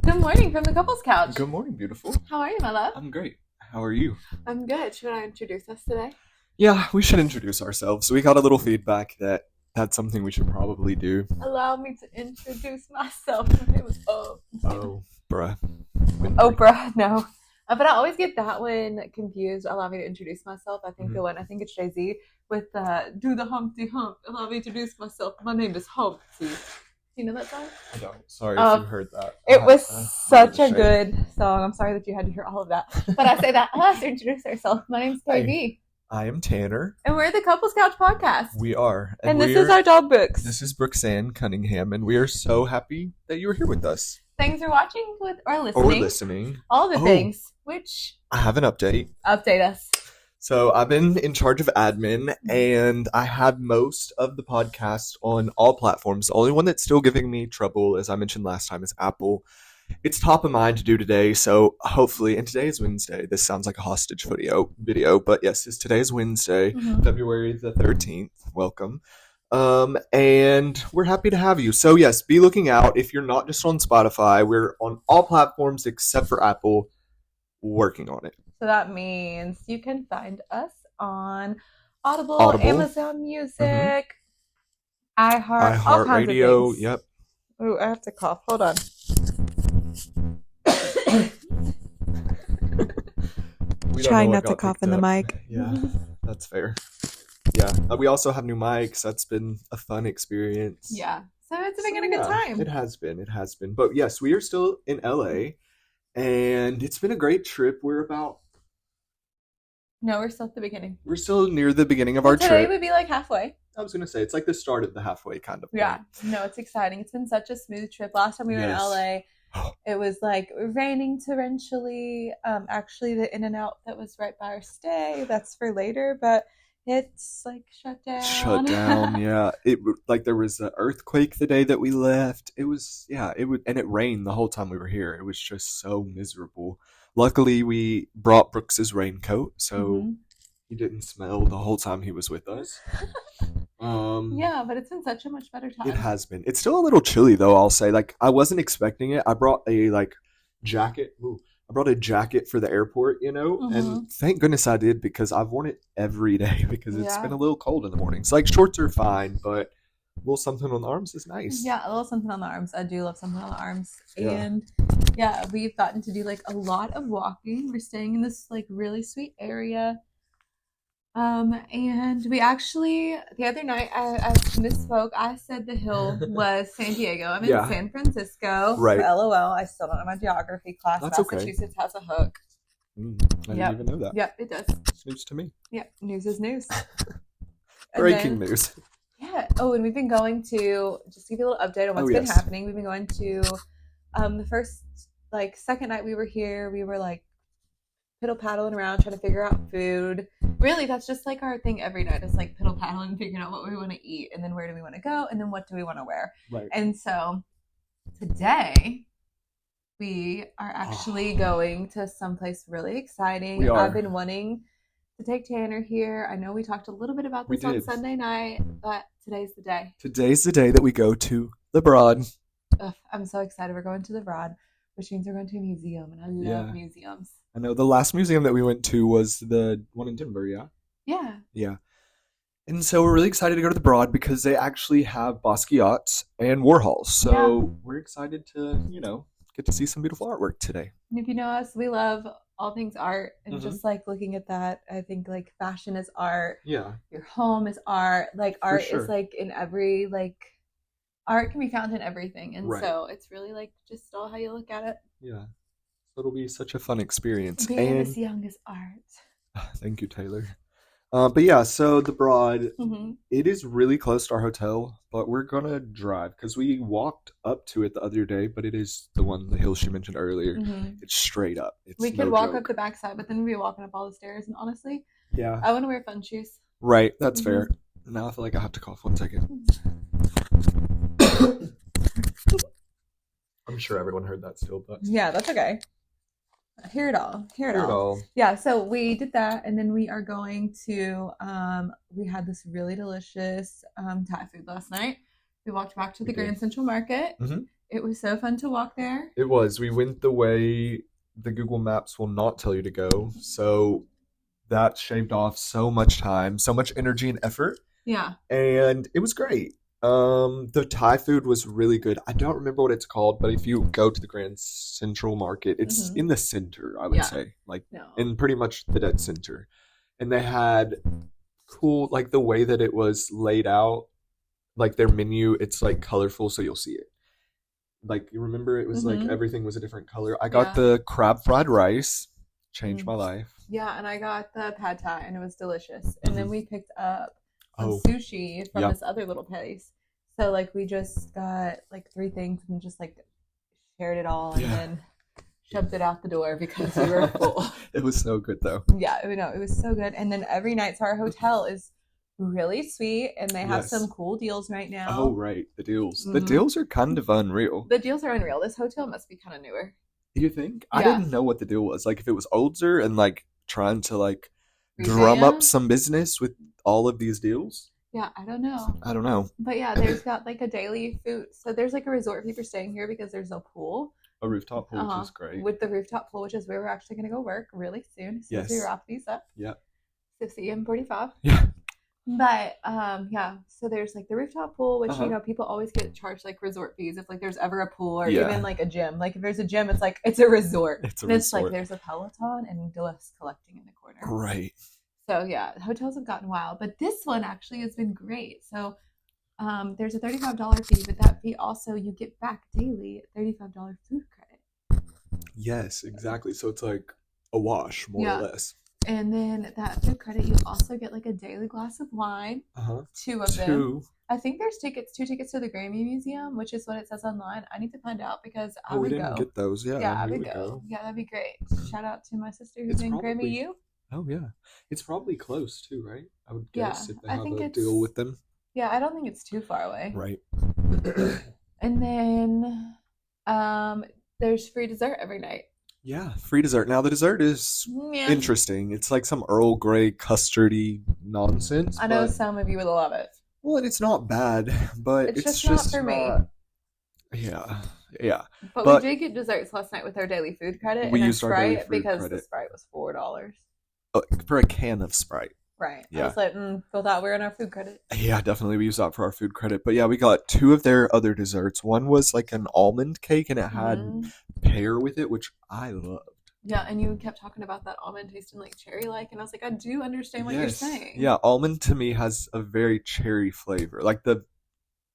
Good morning from the couple's couch. Good morning, beautiful. How are you, my love? I'm great. How are you? I'm good. Should I introduce us today? Yeah, we should introduce ourselves. We got a little feedback that that's something we should probably do. Allow me to introduce myself. My name is Oh, bruh. Oprah. No. But I always get that one confused. Allow me to introduce myself. I think I think it's Jay-Z with do the Humpty Hump. Allow me to introduce myself. My name is Humpty. Do you know that song? I don't. Sorry if you heard that. It was such a good song. I'm sorry that you had to hear all of that. But I say that us to introduce ourselves. My name's KB. I am Tanner. And we're the Couples Couch Podcast. We are. And this is our dog Books. This is Brookesanne Cunningham, and we are so happy that you are here with us. Thanks for watching or listening. All the things. Which I have an update. Update us. So I've been in charge of admin, and I had most of the podcast on all platforms. The only one that's still giving me trouble, as I mentioned last time, is Apple. It's top of mind to do today, so hopefully, and today is Wednesday. This sounds like a hostage video, but yes, today is Wednesday, February the 13th. Welcome. And we're happy to have you. So yes, be looking out. If you're not just on Spotify, we're on all platforms except for Apple, working on it. So that means you can find us on Audible. Amazon Music, iHeartRadio. Yep. Ooh, I have to cough. Hold on. Trying not to cough in the mic. Yeah, that's fair. Yeah, we also have new mics. That's been a fun experience. Yeah, so it's been a good time. It has been. But yes, we are still in LA, and it's been a great trip. No, we're still at the beginning. We're still near the beginning of our trip. Today would be like halfway. I was going to say, it's like the start of the halfway kind of point. Yeah, no, it's exciting. It's been such a smooth trip. Last time we were in LA, it was like raining torrentially. Actually, the In-N-Out that was right by our stay, that's for later, but it's like shut down. Yeah. There was an earthquake the day that we left. It rained the whole time we were here. It was just so miserable. Luckily, we brought Brooks's raincoat, so he didn't smell the whole time he was with us. Yeah, but it's been such a much better time. It has been. It's still a little chilly, though, I'll say. Like, I wasn't expecting it. I brought a, jacket. I brought a jacket for the airport, and thank goodness I did, because I've worn it every day because it's been a little cold in the mornings. Like, shorts are fine, but a little something on the arms is nice. Yeah, a little something on the arms. I do love something on the arms. Yeah. And yeah, we've gotten to do a lot of walking. We're staying in this really sweet area. And we actually, the other night, I misspoke. I said the hill was San Diego. I'm in San Francisco. Right. LOL. I still don't know my geography class. That's Massachusetts has a hook. I didn't even know that. Yep, it does. It's news to me. Yep, news is news. Breaking news. Yeah. Oh, and we've been going to, just to give you a little update on what's been happening. We've been going to, the first, second night we were here, we were piddle paddling around trying to figure out food. Really, that's just our thing every night. It's piddle paddling and figuring out what we want to eat, and then where do we want to go, and then what do we want to wear. Right. And so today we are actually going to someplace really exciting. We are. I've been wanting to take Tanner here. I know we talked a little bit about this on Sunday night, but today's the day. Today's the day that we go to the Broad. I'm so excited. We're going to the Broad, which means we're going to a museum, and I love museums. I know the last museum that we went to was the one in Denver, yeah? Yeah. Yeah. And so we're really excited to go to the Broad because they actually have Basquiat's and Warhol's. So we're excited to, get to see some beautiful artwork today. And if you know us, we love all things art, and just looking at that, I think fashion is art. Yeah. Your home is art. Art is in every art can be found in everything. And so it's really just all how you look at it. Yeah. So it'll be such a fun experience. Being this young is art. Thank you, Taylor. But yeah, so the Broad, it is really close to our hotel, but we're going to drive because we walked up to it the other day, but it is the hill she mentioned earlier. It's straight up. We could walk up the backside, but then we'd be walking up all the stairs, and honestly, I want to wear fun shoes. Right, that's fair. Now I feel like I have to cough. 1 second. I'm sure everyone heard that still, but yeah, that's okay. Hear it all. Yeah, so we did that, and then we are going to, we had this really delicious Thai food last night. We walked back to the Grand Central Market. It was so fun to walk there. It was. We went the way the Google Maps will not tell you to go. So that shaved off so much time, so much energy and effort. Yeah. And it was great. The Thai food was really good. I don't remember what it's called, but if you go to the Grand Central Market, it's in the center, I would say. Like in pretty much the dead center. And they had cool, like the way that it was laid out, like their menu, it's like colorful, so you'll see it. Like, you remember it was like everything was a different color. I got the crab fried rice. Changed my life. Yeah, and I got the pad thai, and it was delicious. And then we picked up some sushi from this other little place. So, like, we just got, like, 3 things and just, like, shared it all and then shoved it out the door because we were full. It was so good, though. Yeah, it was so good. And then every night, so our hotel is really sweet, and they have some cool deals right now. Oh, right. The deals. The deals are kind of unreal. The deals are unreal. This hotel must be kind of newer. You think? Yeah. I didn't know what the deal was. Like, if it was older and, like, trying to, like, drum up some business with all of these deals. Yeah, I don't know. But yeah, there's got like a daily food. So there's like a resort fee for staying here because there's a pool. A rooftop pool, which is great. With the rooftop pool, which is where we're actually going to go work really soon. As soon as we wrap these up. Yeah. 6 a.m. 45. Yeah. But so there's like the rooftop pool, which you know people always get charged like resort fees if like there's ever a pool or even like a gym. Like if there's a gym, it's like it's a resort. It's like there's a Peloton and Dillis collecting in the corner. Right. So yeah, hotels have gotten wild, but this one actually has been great. So there's a $35 fee, but that fee also you get back daily $35 food credit. Yes, exactly. So it's like a wash, more or less. And then that food credit, you also get like a daily glass of wine. 2 of them. I think there's 2 tickets to the Grammy Museum, which is what it says online. I need to find out because I would go. We didn't get those. Yeah, I would go. Yeah, that'd be great. Shout out to my sister who's in Grammy U. Oh, yeah. It's probably close, too, right? I would guess if they have a deal with them. Yeah, I don't think it's too far away. Right. And then there's free dessert every night. Yeah, free dessert. Now, the dessert is interesting. It's like some Earl Grey custardy nonsense. I know some of you would love it. Well, and it's not bad, but it's just not for me. Yeah. But we did get desserts last night with our daily food credit and a Sprite because the Sprite was $4. For a can of Sprite. Right. Yeah. I was like, feel that we're in our food credit. Yeah, definitely. We use that for our food credit. But yeah, we got 2 of their other desserts. One was like an almond cake and it had pear with it, which I loved. Yeah, and you kept talking about that almond tasting like cherry-like, and I was like, I do understand what you're saying. Yeah, almond to me has a very cherry flavor. Like the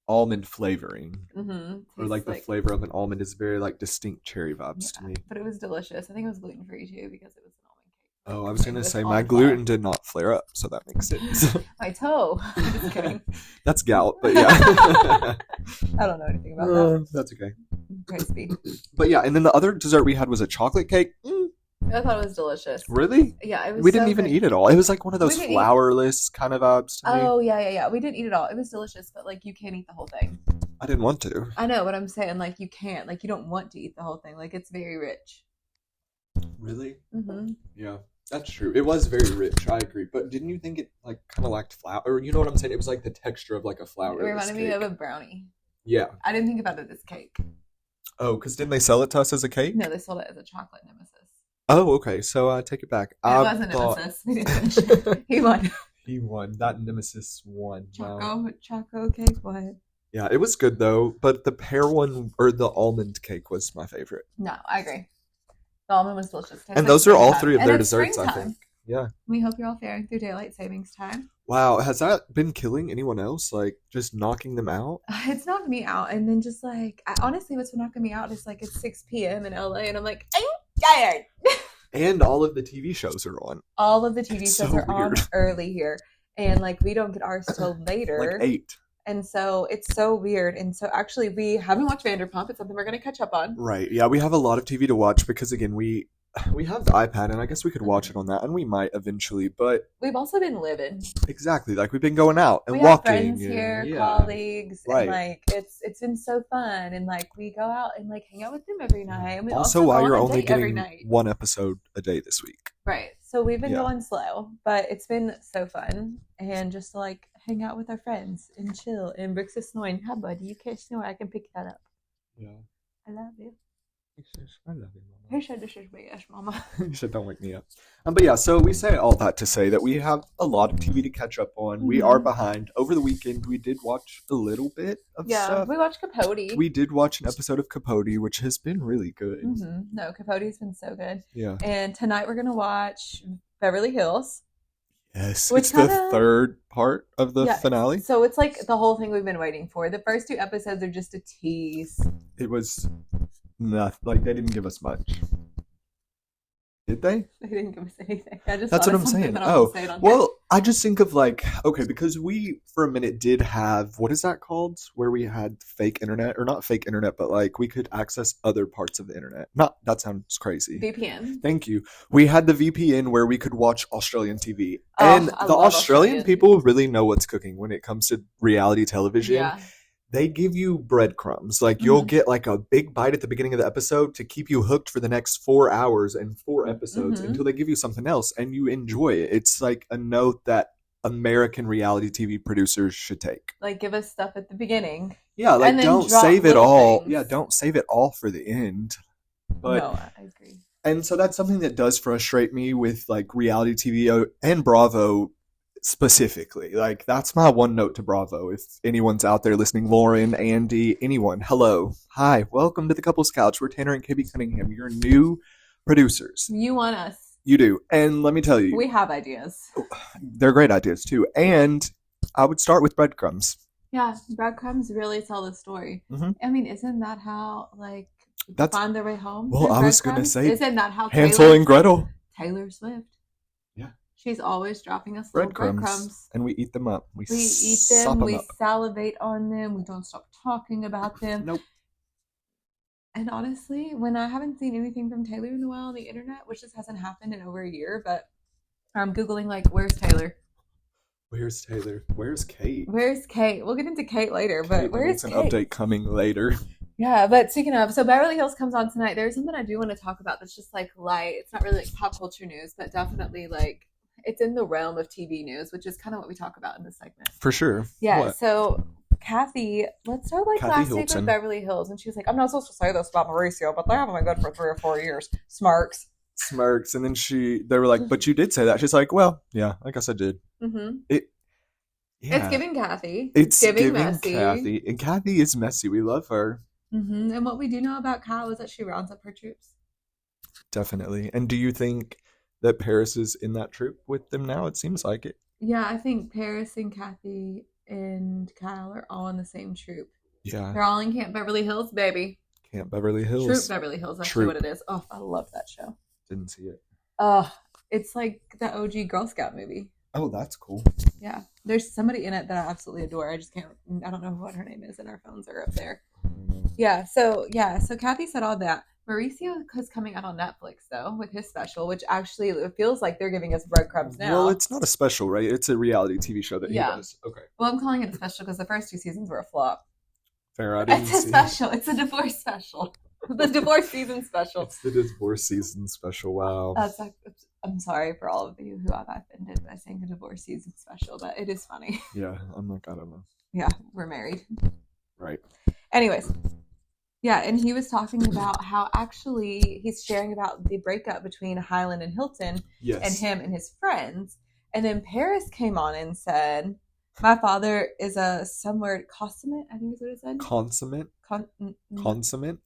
almond flavoring. Or like the flavor of an almond is very like distinct cherry vibes to me. But it was delicious. I think it was gluten-free too because it was an almond cake. Oh, I was going to say my gluten did not flare up, so that makes sense. My toe. I'm just kidding. That's gout, but yeah. I don't know anything about that. That's okay. Crispy. But yeah, and then the other dessert we had was a chocolate cake. I thought it was delicious. Really? Yeah, it was. We didn't even eat it all. It was like one of those flourless kind of vibes to me. Oh, yeah. We didn't eat it all. It was delicious, but like you can't eat the whole thing. I didn't want to. I know what I'm saying. Like you can't. Like you don't want to eat the whole thing. Like it's very rich. Really? Yeah, that's true. It was very rich. I agree. But didn't you think it like kind of lacked flour? Or you know what I'm saying? It was like the texture of like a flour. It reminded me of a brownie. Yeah. I didn't think about it as cake. Oh, because didn't they sell it to us as a cake? No, they sold it as a chocolate nemesis. Oh, okay. So I take it back. It was a nemesis. We didn't finish it. He won. He won. That nemesis won. Choco cake. What? Yeah, it was good though. But the pear one or the almond cake was my favorite. No, I agree. The almond was delicious. And those are all 3 of their desserts, I think. Yeah. We hope you're all faring through daylight savings time. Wow, has that been killing anyone else? Like, just knocking them out? It's knocked me out. And then just like, honestly, what's been knocking me out is like, it's 6 p.m. in LA. And I'm like, I'm tired. And all of the TV shows are on. All of the TV shows are on early here. And like, we don't get ours till later. Like 8. And so it's so weird. And so actually, we haven't watched Vanderpump. It's something we're going to catch up on. Right. Yeah, we have a lot of TV to watch because, again, we have the iPad, and I guess we could watch it on that, and we might eventually, but... We've also been living. Exactly. Like, we've been going out and we walking. We have friends here, colleagues, and, like, it's been so fun, and, like, we go out and, like, hang out with them every night. And we also why you're only getting 1 episode a day this week. Right. So we've been going slow, but it's been so fun, and just to, like, hang out with our friends and chill. And Brooks is snoring. Hi, buddy. You can't snore. I can pick that up. Yeah. I love you. He says, I love you, Mama. He said this is BS, Mama. He said, don't wake me up. But yeah, so we say all that to say that we have a lot of TV to catch up on. We are behind. Over the weekend, we did watch a little bit of stuff. We watched Capote. We did watch an episode of Capote, which has been really good. No, Capote's been so good. Yeah. And tonight we're going to watch Beverly Hills. Yes, it's the third part of the finale. So it's like the whole thing we've been waiting for. The first 2 episodes are just a tease. It was nothing. Like, they didn't give us much. Did they? They didn't give us anything. That's what I'm saying. Well, I just think of like, okay, because we for a minute did have, what is that called? Where we had fake internet, or not fake internet, but like we could access other parts of the internet. That sounds crazy. VPN. Thank you. We had the VPN where we could watch Australian TV. And the Australian people really know what's cooking when it comes to reality television. Yeah. They give you breadcrumbs. Like, you'll get like a big bite at the beginning of the episode to keep you hooked for the next 4 hours and 4 episodes until they give you something else and you enjoy it. It's like a note that American reality TV producers should take. Like, give us stuff at the beginning. Yeah, like, don't save it all. Things. Yeah, don't save it all for the end. But, no, I agree. And so that's something that does frustrate me with like reality TV and Bravo specifically. Like, that's my one note to Bravo. If anyone's out there listening, Lauren, Andy, anyone, hello, hi, welcome to the Couples Couch. We're Tanner and KB Cunningham, your new producers. You want us. You do. And let me tell you, we have ideas. They're great ideas too. And I would start with breadcrumbs. Yeah, breadcrumbs really tell the story. I mean, isn't that how, like, that's find their way home? Well, I was gonna say, isn't that how Hansel and Gretel? Taylor Swift. Yeah. She's always dropping us little breadcrumbs. And we eat them up. We eat them. We salivate on them. We don't stop talking about them. Nope. And honestly, when I haven't seen anything from Taylor in a while on the internet, which just hasn't happened in over a year, but I'm Googling, like, where's Taylor? Where's Taylor? Where's Kate? Where's Kate? We'll get into Kate later, but where's Kate? An update coming later. Yeah, but speaking of, so Beverly Hills comes on tonight. There's something I do want to talk about that's just like light. It's not really like pop culture news, but definitely like it's in the realm of TV news, which is kind of what we talk about in this segment. For sure. Yeah, what? So Kathy, let's start like Kathy last Hilton. week with Beverly Hills, and she was like, I'm not supposed to say this about Mauricio, but they haven't been good for 3 or 4 years. Smirks. And then they were like, but you did say that. She's like, well, yeah, I guess I did. It's giving Kathy. It's giving messy. Kathy. And Kathy is messy. We love her. And what we do know about Kyle is that she rounds up her troops. Definitely. And do you think that Paris is in that troop with them now? It seems like it. Yeah, I think Paris and Kathy and Kyle are all in the same troop. Yeah. They're all in Camp Beverly Hills, baby. Camp Beverly Hills. Troop Beverly Hills, that's what it is. Oh, I love that show. Didn't see it. It's like the OG Girl Scout movie. Oh, that's cool. Yeah. There's somebody in it that I absolutely adore. I don't know what her name is, and our phones are up there. Yeah, so Kathy said all that. Mauricio is coming out on Netflix, though, with his special, which actually it feels like they're giving us breadcrumbs now. Well, it's not a special, right? It's a reality TV show that he does. Okay. Well, I'm calling it a special because the first 2 seasons were a flop. Fair, I didn't see. It's a special. It's a divorce special. The divorce season special. It's the divorce season special. Wow. I'm sorry for all of you who I've offended by saying the divorce season special, but it is funny. Yeah, I'm like, I don't know. Yeah, we're married. Right. Anyways. Yeah, and he was talking about how actually he's sharing about the breakup between Highland and Hilton and him and his friends. And then Paris came on and said, my father is a some word consummate, I think is what it said. Consummate? Consummate?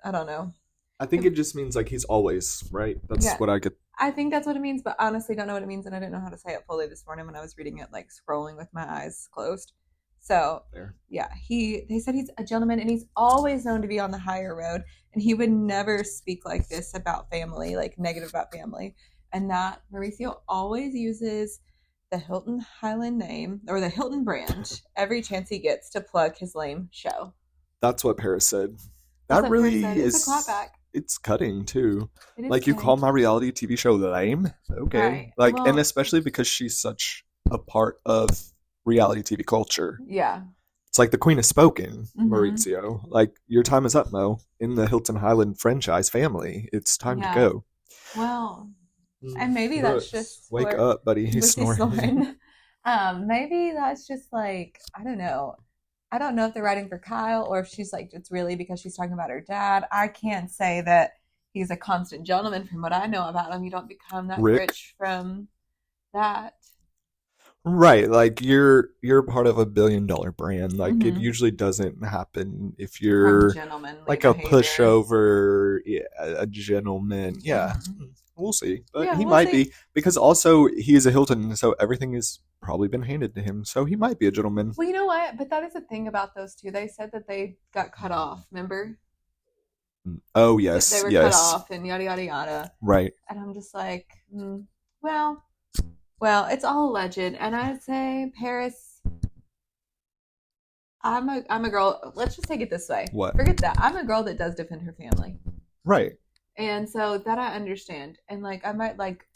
I don't know. I think it just means like he's always, right? That's what I get. I think that's what it means, but honestly don't know what it means, and I didn't know how to say it fully this morning when I was reading it, like scrolling with my eyes closed. So, yeah, they said he's a gentleman, and he's always known to be on the higher road, and he would never speak like this about family, like negative about family, and that Mauricio always uses the Hilton Highland name, or the Hilton brand, every chance he gets to plug his lame show. That's what Paris said. That really is... It's a clapback. It's cutting, too. Like, you call my reality TV show lame? Okay. Right. Like, and especially because she's such a part of reality TV culture. Yeah. It's like the queen has spoken, Mauricio. Like, your time is up, Mo. In the Hilton Highland franchise family, it's time to go. Well, and maybe that's just... Wake up, buddy. He's snoring. Maybe that's just like, I don't know. I don't know if they're writing for Kyle or if she's like, it's really because she's talking about her dad. I can't say that he's a constant gentleman from what I know about him. You don't become that Rick? rich from that. Right, like you're part of a $1 billion brand. Like it usually doesn't happen if you're like a pushover, yeah, a gentleman. Yeah, we'll see. But Yeah, he we'll might see. be, because also he is a Hilton, so everything has probably been handed to him. So he might be a gentleman. Well, you know what? But that is the thing about those two. They said that they got cut off. Remember? Oh yes, They were cut yes. off and yada yada yada. Right. And I'm just like, well, it's all alleged. And I'd say Paris. I'm a girl. Let's just take it this way. What? Forget that. I'm a girl that does defend her family. Right. And so that I understand. And like I might like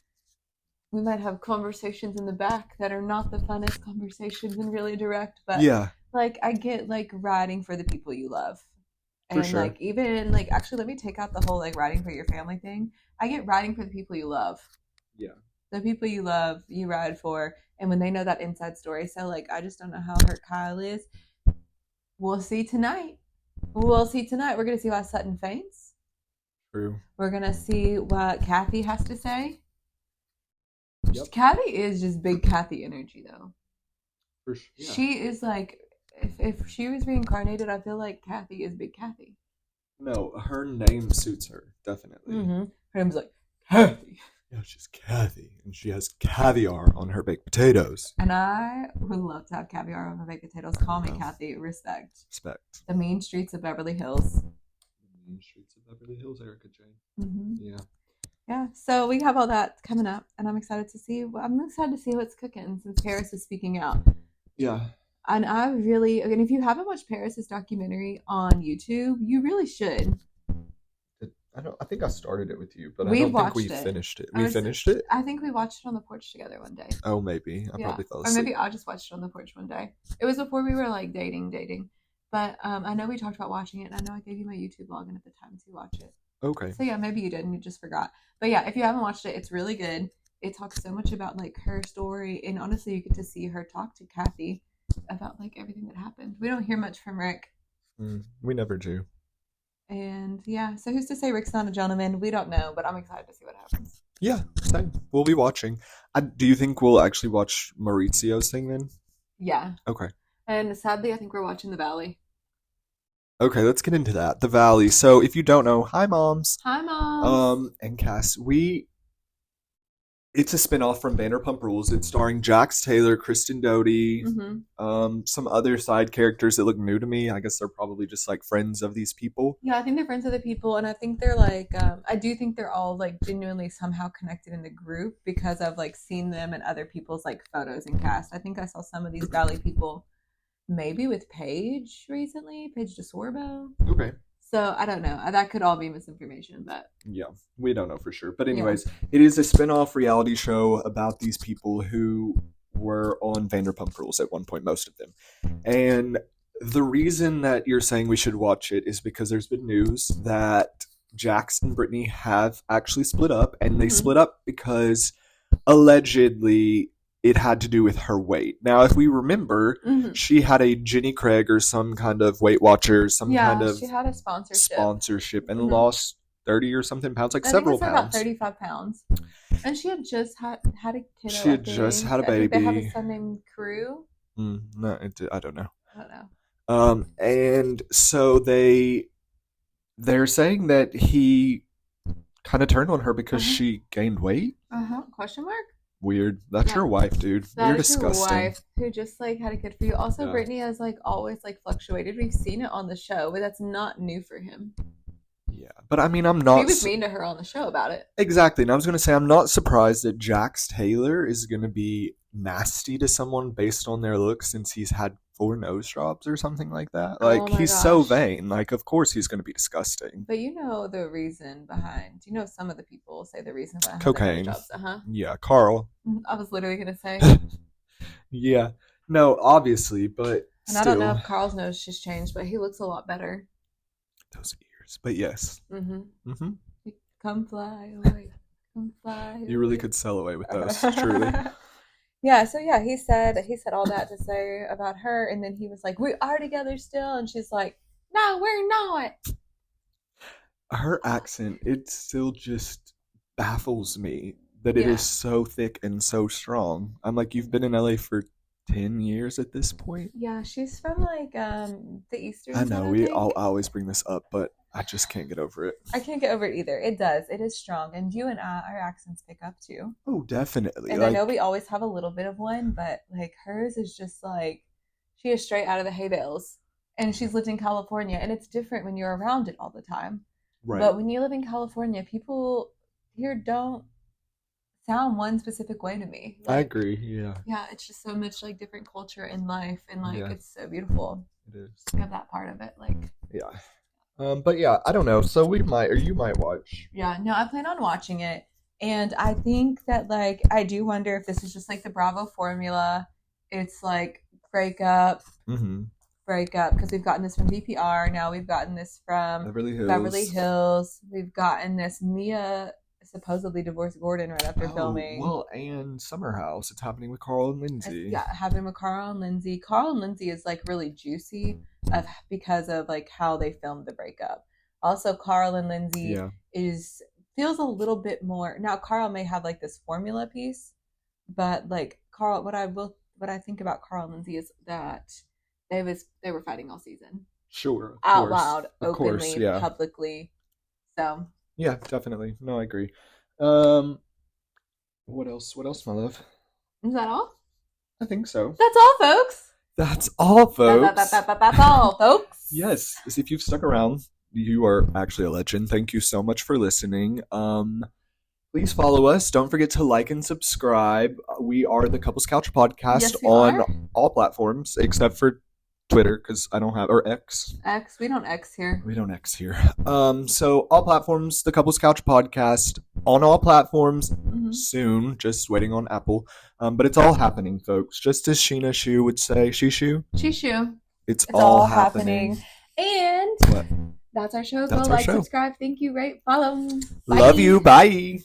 we might have conversations in the back that are not the funnest conversations and really direct, but yeah, like I get like riding for the people you love. For And sure. like even like actually let me take out the whole like riding for your family thing. I get riding for the people you love. Yeah. The people you love, you ride for, and when they know that inside story. So like I just don't know how hurt Kyle is. We'll see tonight. We're gonna see why Sutton faints. True. We're gonna see what Kathy has to say. Yep. Kathy is just big Kathy energy though. For sure. Yeah. She is like if she was reincarnated, I feel like Kathy is big Kathy. No, her name suits her, definitely. Her name's like Kathy. Yeah, she's Kathy, and she has caviar on her baked potatoes. And I would love to have caviar on my baked potatoes. Call me Kathy. Respect. The mean streets of Beverly Hills. The mean streets of Beverly Hills, Erica Jane. Yeah. Yeah. So we have all that coming up, and I'm excited to see. I'm excited to see what's cooking since Paris is speaking out. Yeah. And again, if you haven't watched Paris's documentary on YouTube, you really should. I think I started it with you, but I don't think we finished it. We finished it? I think we watched it on the porch together one day. Oh, maybe. I probably fell asleep. Or maybe I just watched it on the porch one day. It was before we were like dating. But I know we talked about watching it, and I know I gave you my YouTube login at the time to watch it. Okay. So yeah, maybe you did and you just forgot. But yeah, if you haven't watched it, it's really good. It talks so much about like her story, and honestly, you get to see her talk to Kathy about like everything that happened. We don't hear much from Rick. We never do. And yeah, so who's to say Rick's not a gentleman? We don't know, but I'm excited to see what happens. Yeah, same. We'll be watching. Do you think we'll actually watch Maurizio's thing then? Yeah. Okay. And sadly, I think we're watching The Valley. Okay, let's get into that. The Valley. So if you don't know, hi moms. Hi moms. And Cass, it's a spinoff from Vanderpump Rules. It's starring Jax Taylor, Kristen Doty, some other side characters that look new to me. I guess they're probably just like friends of these people. Yeah, I think they're friends of the people, and I think they're like, I do think they're all like genuinely somehow connected in the group because I've like seen them in other people's like photos and cast. I think I saw some of these Valley people maybe with Paige recently, Paige DeSorbo. Okay. So I don't know. That could all be misinformation, but yeah, we don't know for sure. But anyways, It is a spin-off reality show about these people who were on Vanderpump Rules at one point, most of them. And the reason that you're saying we should watch it is because there's been news that Jax and Brittany have actually split up, and they split up because allegedly it had to do with her weight. Now, if we remember, she had a Jenny Craig or some kind of Weight Watchers, she had a sponsorship and lost 30 or something pounds, like several pounds. About 35 pounds. And she had just had a kid. She had just had a baby. They have a son named Crew. No, I don't know. And so they're saying that he kind of turned on her because she gained weight. Question mark? Weird. That's your wife, dude. You're disgusting. Your wife who just like had a kid for you. Also, Brittany has like always like fluctuated. We've seen it on the show, but that's not new for him. Yeah, but I mean, I'm not. He was mean to her on the show about it. Exactly, and I was going to say I'm not surprised that Jax Taylor is going to be nasty to someone based on their looks, since he's had 4 nose jobs or something like that. Like he's so vain. Like of course he's going to be disgusting. But you know the reason behind. You know some of the people say the reason behind cocaine. Nose jobs. Yeah, Carl. I was literally going to say. Yeah. No, obviously, but and still. I don't know if Carl's nose just changed, but he looks a lot better. Those ears, but yes. Come fly away. Come fly away. You really could sell away with those, truly. Yeah, so yeah, he said all that to say about her, and then he was like, "We are together still," and she's like, "No, we're not." Her accent, it still just baffles me that it is Yeah, so thick and so strong. I'm like, you've been in LA for 10 years at this point? yeah, she's from like the I eastern side, know, I think. I always bring this up, but I just can't get over it. I can't get over it either. It does. It is strong, and you and I, our accents pick up too. Oh, definitely. And I know we Like, always have a little bit of one, but like hers is just like she is straight out of the hay bales, and she's lived in California, and it's different when you're around it all the time. right. But when you live in California, people here don't sound one specific way to me. I Like, agree. Yeah. yeah, it's just so much like different culture in life, and like Yeah, it's so beautiful. it is. I have that part of it. Like, Yeah. But yeah, I don't know. So we might, or you might watch. yeah, no, I plan on watching it, and I think that like I do wonder if this is just like the Bravo formula. It's like breakup, Mm-hmm. breakup, because we've gotten this from VPR. Now we've gotten this from Beverly Hills. Beverly Hills. We've gotten this Mia supposedly divorced Gordon right after filming. Well, and Summer House. It's happening with Carl and Lindsay. Yeah, happened with Carl and Lindsay. Carl and Lindsay is like really juicy because of like how they filmed the breakup. Also, Carl and Lindsay Yeah. is feels a little bit more. Now, Carl may have like this formula piece, but like Carl, what I think about Carl and Lindsay is that they were fighting all season, Sure. out loud, Of course, openly, yeah. publicly. So Yeah, definitely. No, I agree. Um, what else? What else, my love? is that all? I think so. That's all, folks. That's all, folks. That's all, folks. Yes, if you've stuck around, you are actually a legend. Thank you so much for listening. Please follow us. Don't forget to like and subscribe. We are the Couples Couch Podcast Yes, we on are. all platforms except for Twitter because I don't have, or X. X. We don't X here. We don't X here. So all platforms, the Couples Couch Podcast on all platforms soon. Just waiting on Apple. But it's all happening, folks. Just as Sheena Shu would say, Shishu. Shishu. It's It's all all happening. And What? that's our show. That's Go our like, show. subscribe. Thank you, rate, follow. Love Bye. you. Bye.